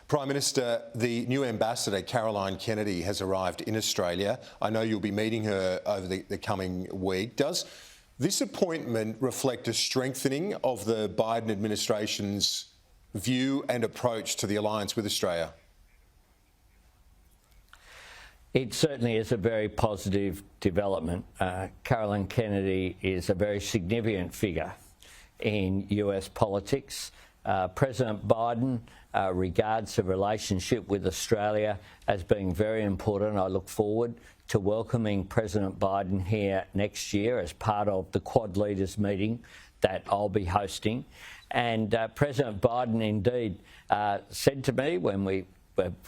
Prime Minister, the new ambassador, Caroline Kennedy, has arrived in Australia. I know you'll be meeting her over the coming week. Does this appointment reflect a strengthening of the Biden administration's view and approach to the alliance with Australia? It certainly is a very positive development. Caroline Kennedy is a very significant figure in US politics. President Biden regards the relationship with Australia as being very important. I look forward to welcoming President Biden here next year as part of the Quad Leaders meeting that I'll be hosting. And President Biden indeed said to me when we've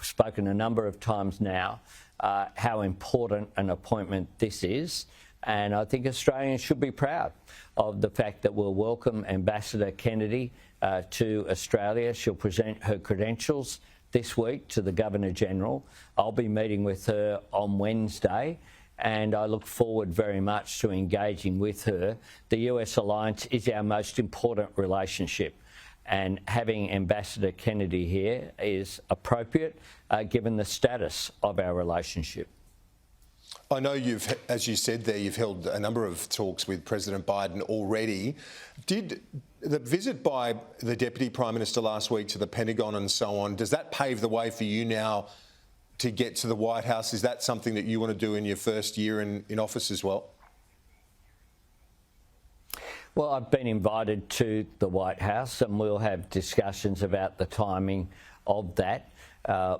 spoken a number of times now how important an appointment this is. And I think Australians should be proud of the fact that we'll welcome Ambassador Kennedy to Australia. She'll present her credentials this week to the Governor-General. I'll be meeting with her on Wednesday, and I look forward very much to engaging with her. The US alliance is our most important relationship, and having Ambassador Kennedy here is appropriate given the status of our relationship. I know you've, as you said there, you've held a number of talks with President Biden already. Did the visit by the Deputy Prime Minister last week to the Pentagon and so on, does that pave the way for you now to get to the White House? Is that something that you want to do in your first year in office as well? Well, I've been invited to the White House and we'll have discussions about the timing of that.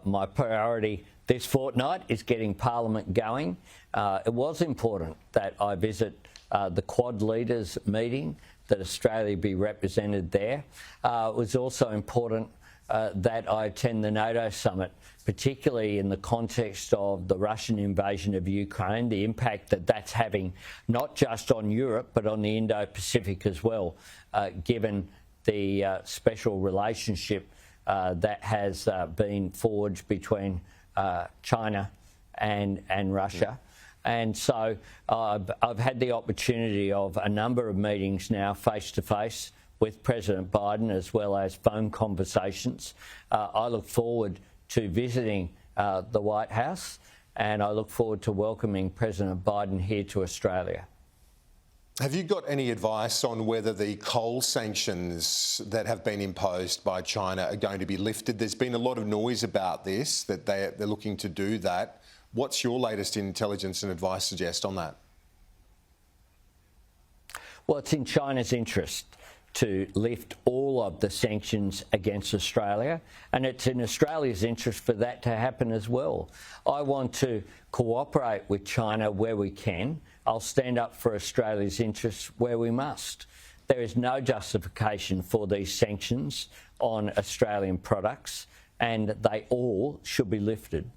My priority this fortnight is getting Parliament going. It was important that I visit the Quad Leaders meeting, that Australia be represented there. It was also important that I attend the NATO summit, particularly in the context of the Russian invasion of Ukraine, the impact that that's having not just on Europe but on the Indo-Pacific as well, given the special relationship that has been forged between China and Russia. And so I've had the opportunity of a number of meetings now face-to-face with President Biden as well as phone conversations. I look forward to visiting the White House, and I look forward to welcoming President Biden here to Australia. Have you got any advice on whether the coal sanctions that have been imposed by China are going to be lifted? There's been a lot of noise about this, that they're looking to do that. What's your latest intelligence and advice suggest on that? Well, it's in China's interest to lift all of the sanctions against Australia, and it's in Australia's interest for that to happen as well. I want to cooperate with China where we can. I'll stand up for Australia's interests where we must. There is no justification for these sanctions on Australian products, and they all should be lifted.